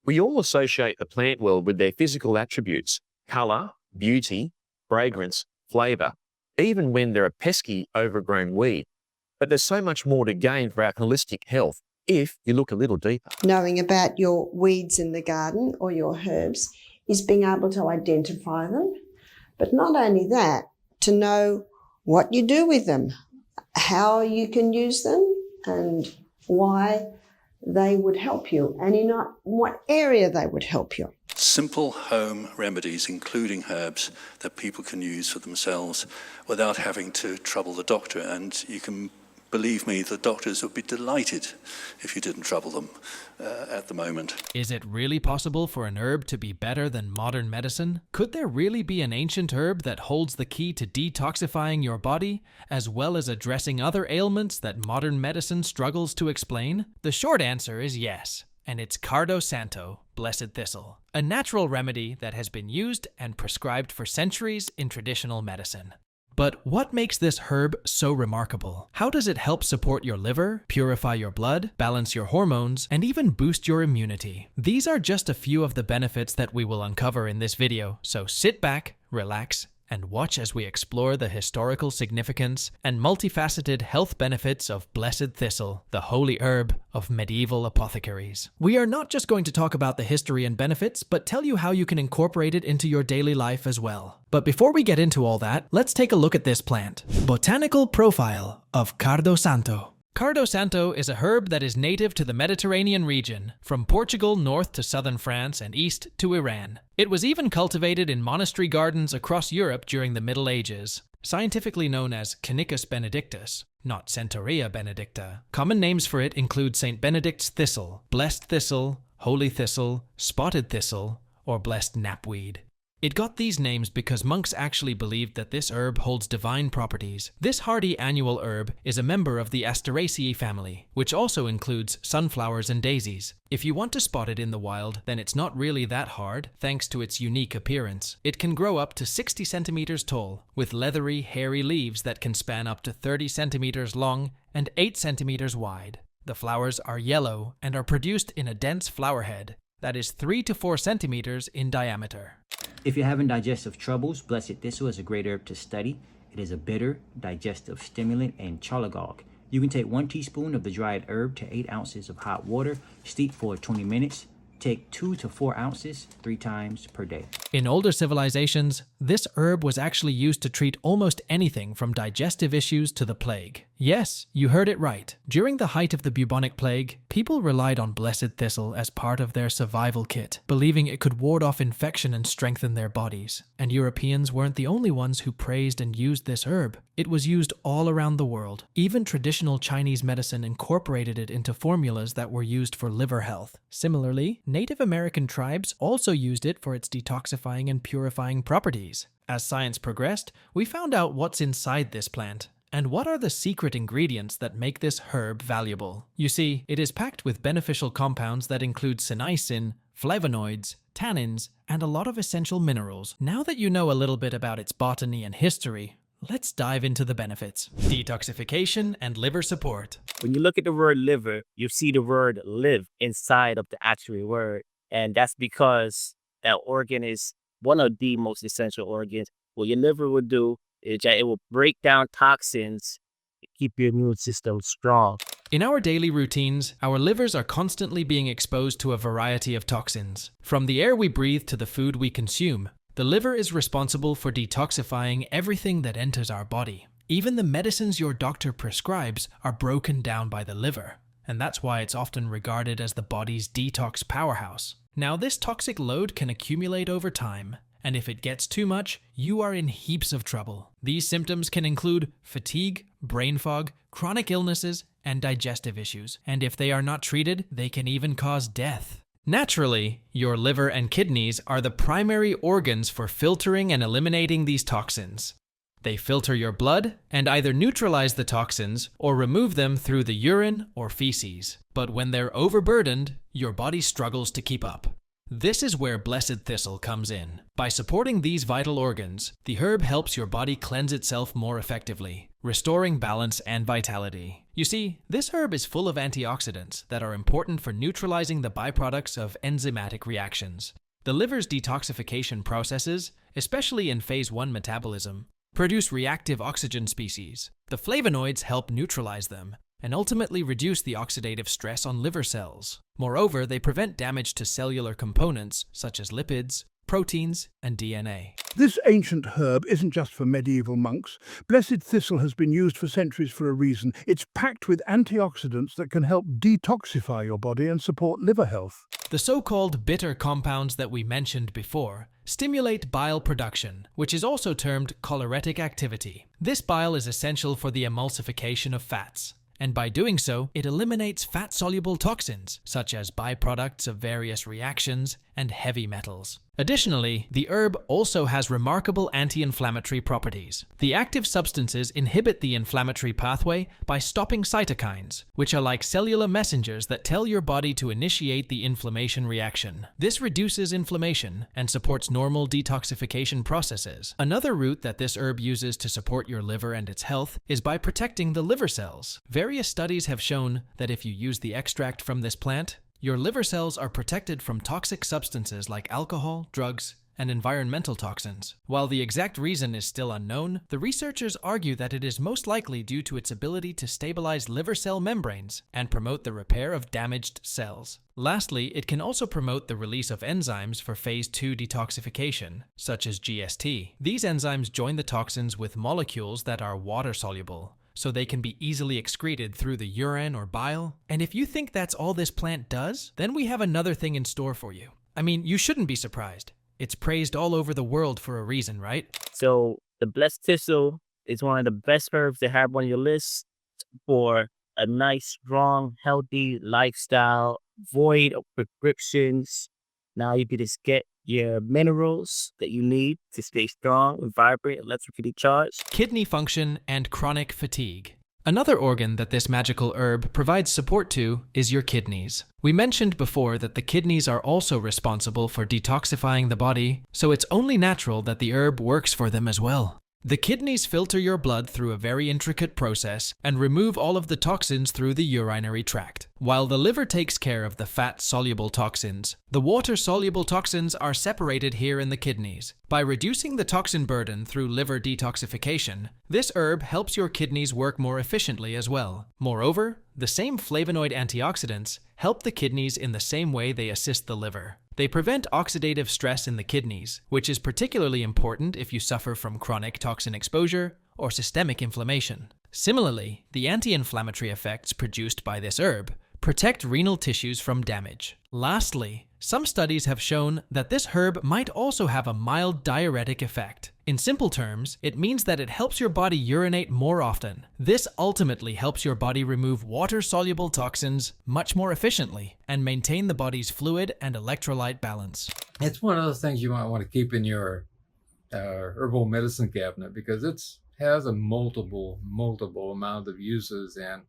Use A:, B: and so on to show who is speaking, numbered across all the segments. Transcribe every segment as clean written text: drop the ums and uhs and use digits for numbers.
A: We all associate the plant world with their physical attributes, colour, beauty, fragrance, flavour, even when they're a pesky, overgrown weed. But there's so much more to gain for our holistic health if you look a little deeper.
B: Knowing about your weeds in the garden or your herbs is being able to identify them, but not only that, to know what you do with them, how you can use them, and why they would help you, and in what area they would help you.
C: Simple home remedies, including herbs, that people can use for themselves without having to trouble the doctor. And you can believe me, the doctors would be delighted if you didn't trouble them at the moment.
D: Is it really possible for an herb to be better than modern medicine? Could there really be an ancient herb that holds the key to detoxifying your body, as well as addressing other ailments that modern medicine struggles to explain? The short answer is yes, and it's Cardo Santo, Blessed Thistle, a natural remedy that has been used and prescribed for centuries in traditional medicine. But what makes this herb so remarkable? How does it help support your liver, purify your blood, balance your hormones, and even boost your immunity? These are just a few of the benefits that we will uncover in this video, so sit back, relax, and watch as we explore the historical significance and multifaceted health benefits of Blessed Thistle, the holy herb of medieval apothecaries. We are not just going to talk about the history and benefits, but tell you how you can incorporate it into your daily life as well. But before we get into all that, let's take a look at this plant. Botanical Profile of Cardo Santo. Cardo Santo is a herb that is native to the Mediterranean region, from Portugal north to southern France and east to Iran. It was even cultivated in monastery gardens across Europe during the Middle Ages. Scientifically known as Canicus benedictus, not Centaurea benedicta. Common names for it include St. Benedict's thistle, blessed thistle, holy thistle, spotted thistle, or blessed knapweed. It got these names because monks actually believed that this herb holds divine properties. This hardy annual herb is a member of the Asteraceae family, which also includes sunflowers and daisies. If you want to spot it in the wild, then it's not really that hard, thanks to its unique appearance. It can grow up to 60 centimeters tall, with leathery, hairy leaves that can span up to 30 centimeters long and 8 centimeters wide. The flowers are yellow and are produced in a dense flower head that is 3 to 4 centimeters in diameter.
E: If you're having digestive troubles, Blessed Thistle is a great herb to study. It is a bitter, digestive stimulant and chalagogue. You can take 1 teaspoon of the dried herb to 8 ounces of hot water, steep for 20 minutes. Take 2 to 4 ounces 3 times per day.
D: In older civilizations, this herb was actually used to treat almost anything from digestive issues to the plague. Yes, you heard it right. During the height of the bubonic plague, people relied on Blessed Thistle as part of their survival kit, believing it could ward off infection and strengthen their bodies. And Europeans weren't the only ones who praised and used this herb. It was used all around the world. Even traditional Chinese medicine incorporated it into formulas that were used for liver health. Similarly, Native American tribes also used it for its detoxifying and purifying properties. As science progressed, we found out what's inside this plant. And what are the secret ingredients that make this herb valuable? You see, it is packed with beneficial compounds that include senicin, flavonoids, tannins, and a lot of essential minerals. Now that you know a little bit about its botany and history, let's dive into the benefits. Detoxification and liver support.
F: When you look at the word liver, you see the word live inside of the actual word. And that's because that organ is one of the most essential organs. What your liver will do is that it will break down toxins and keep your immune system strong.
D: In our daily routines, our livers are constantly being exposed to a variety of toxins. From the air we breathe to the food we consume, the liver is responsible for detoxifying everything that enters our body. Even the medicines your doctor prescribes are broken down by the liver, and that's why it's often regarded as the body's detox powerhouse. Now, this toxic load can accumulate over time, and if it gets too much, you are in heaps of trouble. These symptoms can include fatigue, brain fog, chronic illnesses, and digestive issues. And if they are not treated, they can even cause death. Naturally, your liver and kidneys are the primary organs for filtering and eliminating these toxins. They filter your blood and either neutralize the toxins or remove them through the urine or feces. But when they're overburdened, your body struggles to keep up. This is where Blessed Thistle comes in. By supporting these vital organs, the herb helps your body cleanse itself more effectively, restoring balance and vitality. You see, this herb is full of antioxidants that are important for neutralizing the byproducts of enzymatic reactions. The liver's detoxification processes, especially in phase 1 metabolism, produce reactive oxygen species. The flavonoids help neutralize them and ultimately reduce the oxidative stress on liver cells. Moreover, they prevent damage to cellular components such as lipids, proteins, and DNA.
G: This ancient herb isn't just for medieval monks. Blessed Thistle has been used for centuries for a reason. It's packed with antioxidants that can help detoxify your body and support liver health.
D: The so-called bitter compounds that we mentioned before stimulate bile production, which is also termed choleretic activity. This bile is essential for the emulsification of fats, and by doing so, it eliminates fat-soluble toxins, such as byproducts of various reactions and heavy metals. Additionally, the herb also has remarkable anti-inflammatory properties. The active substances inhibit the inflammatory pathway by stopping cytokines, which are like cellular messengers that tell your body to initiate the inflammation reaction. This reduces inflammation and supports normal detoxification processes. Another route that this herb uses to support your liver and its health is by protecting the liver cells. Various studies have shown that if you use the extract from this plant, your liver cells are protected from toxic substances like alcohol, drugs, and environmental toxins. While the exact reason is still unknown, the researchers argue that it is most likely due to its ability to stabilize liver cell membranes and promote the repair of damaged cells. Lastly, it can also promote the release of enzymes for phase 2 detoxification, such as GST. These enzymes join the toxins with molecules that are water-soluble, so they can be easily excreted through the urine or bile. And if you think that's all this plant does, then we have another thing in store for you. I mean, you shouldn't be surprised. It's praised all over the world for a reason, right?
F: So the Blessed Thistle is one of the best herbs to have on your list for a nice, strong, healthy lifestyle, void of prescriptions. Now you can just get your minerals that you need to stay strong, vibrant, electrically charged.
D: Kidney function and chronic fatigue. Another organ that this magical herb provides support to is your kidneys. We mentioned before that the kidneys are also responsible for detoxifying the body, so it's only natural that the herb works for them as well. The kidneys filter your blood through a very intricate process and remove all of the toxins through the urinary tract. While the liver takes care of the fat-soluble toxins, the water-soluble toxins are separated here in the kidneys. By reducing the toxin burden through liver detoxification, this herb helps your kidneys work more efficiently as well. Moreover, the same flavonoid antioxidants help the kidneys in the same way they assist the liver. They prevent oxidative stress in the kidneys, which is particularly important if you suffer from chronic toxin exposure or systemic inflammation. Similarly, the anti-inflammatory effects produced by this herb protect renal tissues from damage. Lastly, some studies have shown that this herb might also have a mild diuretic effect. In simple terms, it means that it helps your body urinate more often. This ultimately helps your body remove water-soluble toxins much more efficiently and maintain the body's fluid and electrolyte balance.
H: It's one of those things you might want to keep in your herbal medicine cabinet because it has a multiple amount of uses, and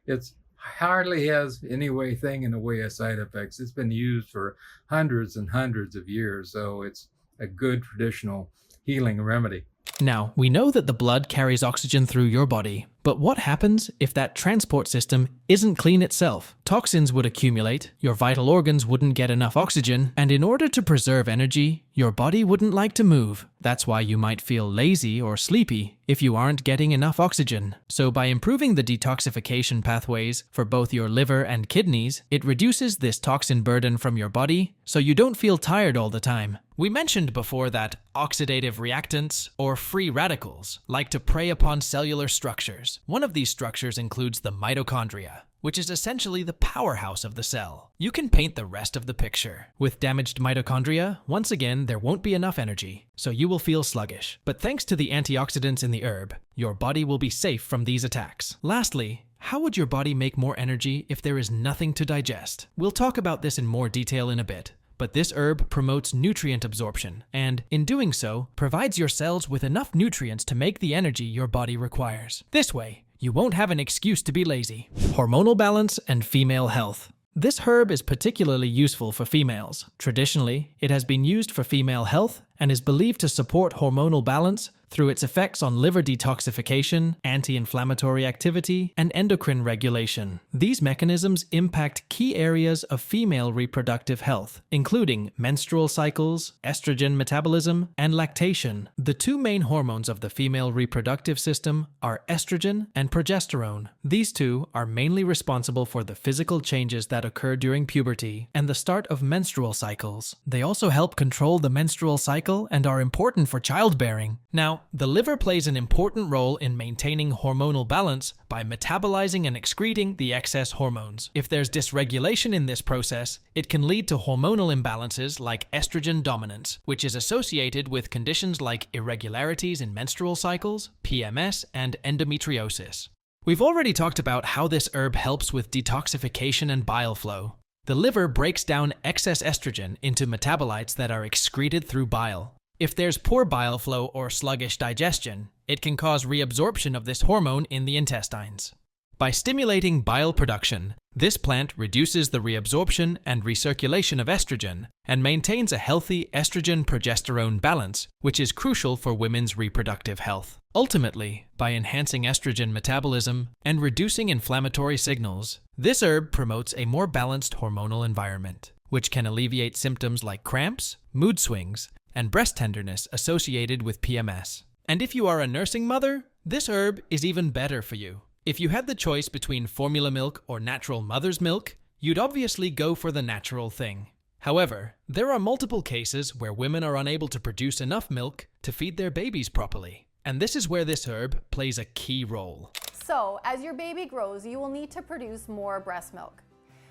H: it's hardly has anything in the way of side effects. It's been used for hundreds and hundreds of years, so it's a good traditional healing remedy.
D: Now, we know that the blood carries oxygen through your body, but what happens if that transport system isn't clean itself? Toxins would accumulate, your vital organs wouldn't get enough oxygen, and in order to preserve energy, your body wouldn't like to move. That's why you might feel lazy or sleepy if you aren't getting enough oxygen. So by improving the detoxification pathways for both your liver and kidneys, it reduces this toxin burden from your body so you don't feel tired all the time. We mentioned before that oxidative reactants, or free radicals, like to prey upon cellular structures. One of these structures includes the mitochondria, which is essentially the powerhouse of the cell. You can paint the rest of the picture. With damaged mitochondria, once again, there won't be enough energy, so you will feel sluggish. But thanks to the antioxidants in the herb, your body will be safe from these attacks. Lastly, how would your body make more energy if there is nothing to digest? We'll talk about this in more detail in a bit. But this herb promotes nutrient absorption and, in doing so, provides your cells with enough nutrients to make the energy your body requires. This way, you won't have an excuse to be lazy. Hormonal balance and female health. This herb is particularly useful for females. Traditionally, it has been used for female health and is believed to support hormonal balance through its effects on liver detoxification, anti-inflammatory activity, and endocrine regulation. These mechanisms impact key areas of female reproductive health, including menstrual cycles, estrogen metabolism, and lactation. The two main hormones of the female reproductive system are estrogen and progesterone. These two are mainly responsible for the physical changes that occur during puberty and the start of menstrual cycles. They also help control the menstrual cycle and are important for childbearing. Now, the liver plays an important role in maintaining hormonal balance by metabolizing and excreting the excess hormones. If there's dysregulation in this process, it can lead to hormonal imbalances like estrogen dominance, which is associated with conditions like irregularities in menstrual cycles, PMS, and endometriosis. We've already talked about how this herb helps with detoxification and bile flow. The liver breaks down excess estrogen into metabolites that are excreted through bile. If there's poor bile flow or sluggish digestion, it can cause reabsorption of this hormone in the intestines. By stimulating bile production, this plant reduces the reabsorption and recirculation of estrogen and maintains a healthy estrogen-progesterone balance, which is crucial for women's reproductive health. Ultimately, by enhancing estrogen metabolism and reducing inflammatory signals, this herb promotes a more balanced hormonal environment, which can alleviate symptoms like cramps, mood swings, and breast tenderness associated with PMS. And if you are a nursing mother, this herb is even better for you. If you had the choice between formula milk or natural mother's milk, you'd obviously go for the natural thing. However, there are multiple cases where women are unable to produce enough milk to feed their babies properly. And this is where this herb plays a key role.
I: So, as your baby grows, you will need to produce more breast milk.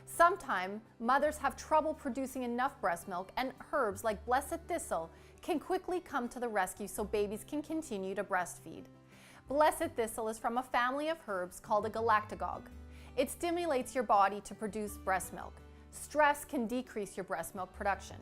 I: Sometimes mothers have trouble producing enough breast milk, and herbs like Blessed Thistle can quickly come to the rescue so babies can continue to breastfeed. Blessed Thistle is from a family of herbs called a galactagogue. It stimulates your body to produce breast milk. Stress can decrease your breast milk production.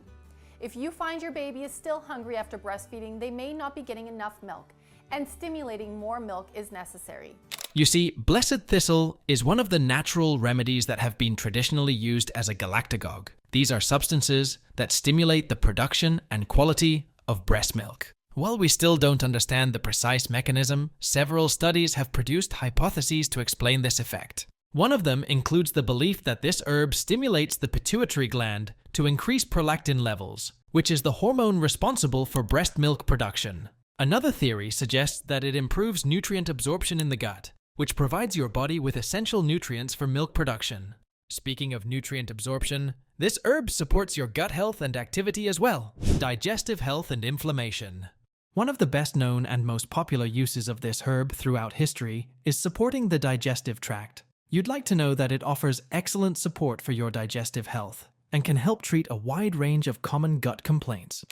I: If you find your baby is still hungry after breastfeeding, they may not be getting enough milk, and stimulating more milk is necessary.
D: You see, Blessed Thistle is one of the natural remedies that have been traditionally used as a galactagogue. These are substances that stimulate the production and quality of breast milk. While we still don't understand the precise mechanism, several studies have produced hypotheses to explain this effect. One of them includes the belief that this herb stimulates the pituitary gland to increase prolactin levels, which is the hormone responsible for breast milk production. Another theory suggests that it improves nutrient absorption in the gut, which provides your body with essential nutrients for milk production. Speaking of nutrient absorption, this herb supports your gut health and activity as well. Digestive health and inflammation. One of the best known and most popular uses of this herb throughout history is supporting the digestive tract. You'd like to know that it offers excellent support for your digestive health and can help treat a wide range of common gut complaints.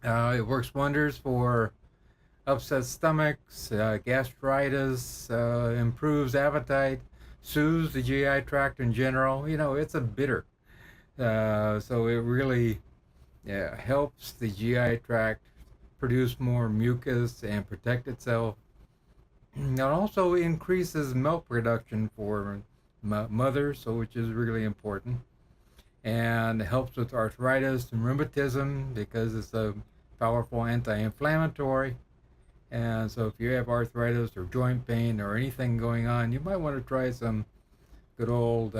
H: It works wonders for upset stomachs, gastritis, improves appetite, soothes the GI tract in general. You know, it's a bitter. So it really helps the GI tract produce more mucus and protect itself. It also increases milk production for mothers, so which is really important. And it helps with arthritis and rheumatism because it's a powerful anti-inflammatory. And so if you have arthritis or joint pain or anything going on, you might want to try some good old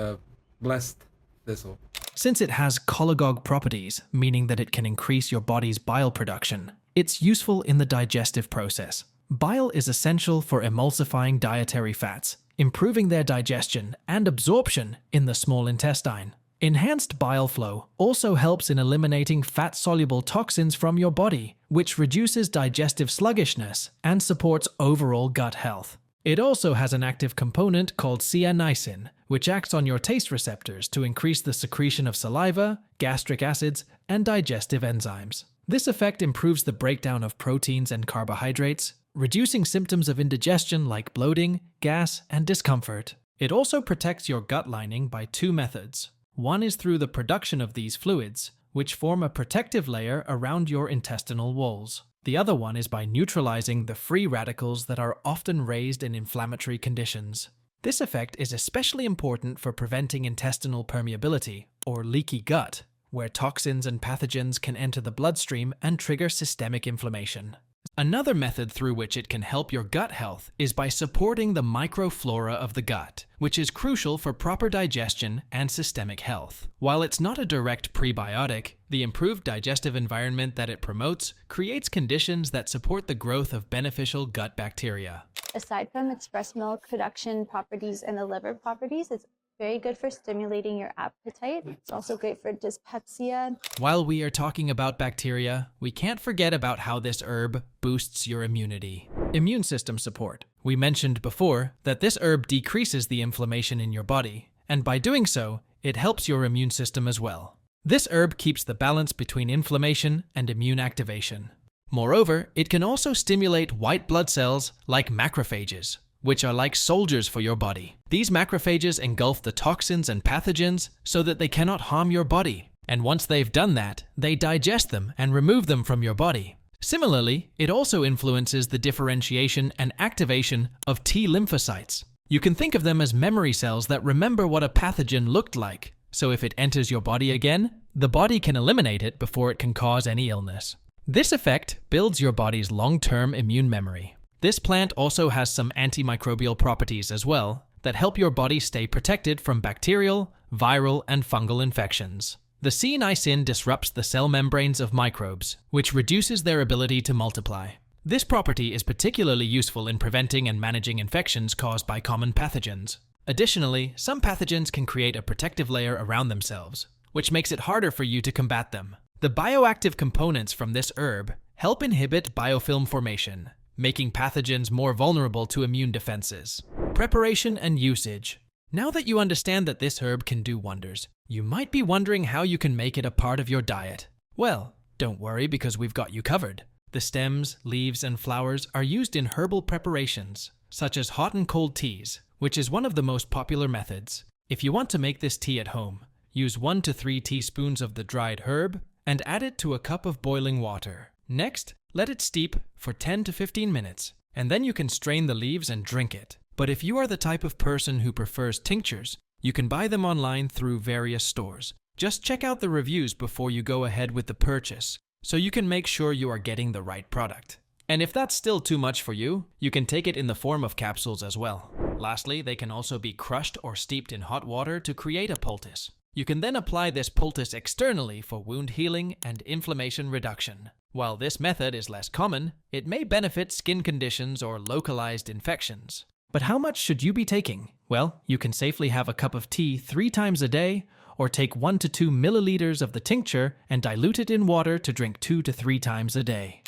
H: Blessed Thistle.
D: Since it has cholagogue properties, meaning that it can increase your body's bile production, it's useful in the digestive process. Bile is essential for emulsifying dietary fats, improving their digestion and absorption in the small intestine. Enhanced bile flow also helps in eliminating fat-soluble toxins from your body, which reduces digestive sluggishness and supports overall gut health. It also has an active component called ceanicin, which acts on your taste receptors to increase the secretion of saliva, gastric acids, and digestive enzymes. This effect improves the breakdown of proteins and carbohydrates, reducing symptoms of indigestion like bloating, gas, and discomfort. It also protects your gut lining by two methods. One is through the production of these fluids, which form a protective layer around your intestinal walls. The other one is by neutralizing the free radicals that are often raised in inflammatory conditions. This effect is especially important for preventing intestinal permeability, or leaky gut, where toxins and pathogens can enter the bloodstream and trigger systemic inflammation. Another method through which it can help your gut health is by supporting the microflora of the gut, which is crucial for proper digestion and systemic health. While it's not a direct prebiotic, the improved digestive environment that it promotes creates conditions that support the growth of beneficial gut bacteria.
J: Aside from its breast milk production properties and the liver properties, it's very good for stimulating your appetite. It's also great for dyspepsia.
D: While we are talking about bacteria, we can't forget about how this herb boosts your immunity. Immune system support. We mentioned before that this herb decreases the inflammation in your body, and by doing so, it helps your immune system as well. This herb keeps the balance between inflammation and immune activation. Moreover, it can also stimulate white blood cells like macrophages, which are like soldiers for your body. These macrophages engulf the toxins and pathogens so that they cannot harm your body. And once they've done that, they digest them and remove them from your body. Similarly, it also influences the differentiation and activation of T lymphocytes. You can think of them as memory cells that remember what a pathogen looked like. So if it enters your body again, the body can eliminate it before it can cause any illness. This effect builds your body's long-term immune memory. This plant also has some antimicrobial properties as well that help your body stay protected from bacterial, viral, and fungal infections. The C-niacin disrupts the cell membranes of microbes, which reduces their ability to multiply. This property is particularly useful in preventing and managing infections caused by common pathogens. Additionally, some pathogens can create a protective layer around themselves, which makes it harder for you to combat them. The bioactive components from this herb help inhibit biofilm formation, making pathogens more vulnerable to immune defenses. Preparation and usage. Now that you understand that this herb can do wonders, you might be wondering how you can make it a part of your diet. Well, don't worry because we've got you covered. The stems, leaves, and flowers are used in herbal preparations, such as hot and cold teas, which is one of the most popular methods. If you want to make this tea at home, use 1 to 3 teaspoons of the dried herb and add it to a cup of boiling water. Next, let it steep for 10 to 15 minutes, and then you can strain the leaves and drink it. But if you are the type of person who prefers tinctures, you can buy them online through various stores. Just check out the reviews before you go ahead with the purchase, so you can make sure you are getting the right product. And if that's still too much for you, you can take it in the form of capsules as well. Lastly, they can also be crushed or steeped in hot water to create a poultice. You can then apply this poultice externally for wound healing and inflammation reduction. While this method is less common, it may benefit skin conditions or localized infections. But how much should you be taking? Well, you can safely have a cup of tea 3 times a day, or take 1 to 2 milliliters of the tincture and dilute it in water to drink 2 to 3 times a day.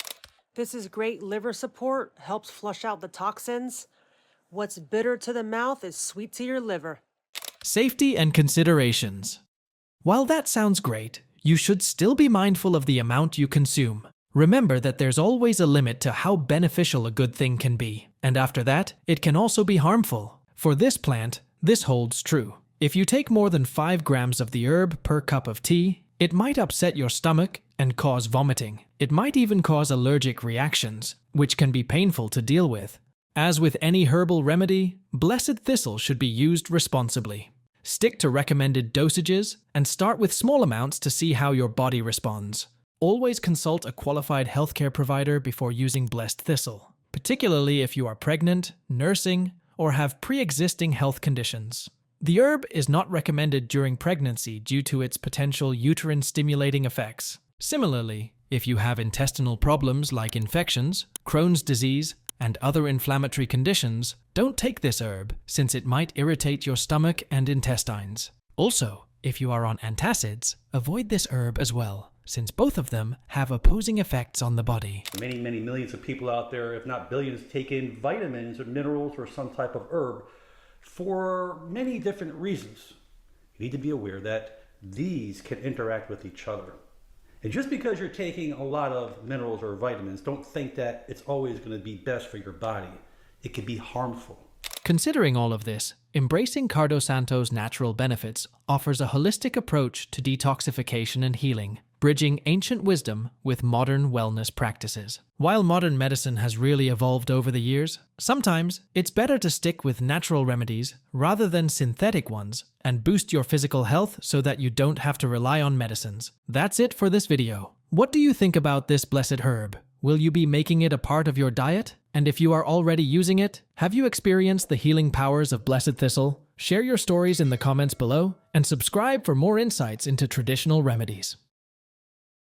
K: This is great liver support, helps flush out the toxins. What's bitter to the mouth is sweet to your liver.
D: Safety and considerations. While that sounds great, you should still be mindful of the amount you consume. Remember that there's always a limit to how beneficial a good thing can be, and after that, it can also be harmful. For this plant, this holds true. If you take more than 5 grams of the herb per cup of tea, it might upset your stomach and cause vomiting. It might even cause allergic reactions, which can be painful to deal with. As with any herbal remedy, Blessed Thistle should be used responsibly. Stick to recommended dosages and start with small amounts to see how your body responds. Always consult a qualified healthcare provider before using Blessed Thistle, particularly if you are pregnant, nursing, or have pre-existing health conditions. The herb is not recommended during pregnancy due to its potential uterine-stimulating effects. Similarly, if you have intestinal problems like infections, Crohn's disease, and other inflammatory conditions, don't take this herb since it might irritate your stomach and intestines. Also, if you are on antacids, avoid this herb as well, since both of them have opposing effects on the body.
L: Many millions of people out there, if not billions, take in vitamins or minerals or some type of herb for many different reasons. You need to be aware that these can interact with each other. And just because you're taking a lot of minerals or vitamins, don't think that it's always going to be best for your body. It can be harmful.
D: Considering all of this, embracing Cardo Santo's natural benefits offers a holistic approach to detoxification and healing. bridging ancient wisdom with modern wellness practices. While modern medicine has really evolved over the years, sometimes it's better to stick with natural remedies rather than synthetic ones and boost your physical health so that you don't have to rely on medicines. That's it for this video. What do you think about this blessed herb? Will you be making it a part of your diet? And if you are already using it, have you experienced the healing powers of Blessed Thistle? Share your stories in the comments below and subscribe for more insights into traditional remedies.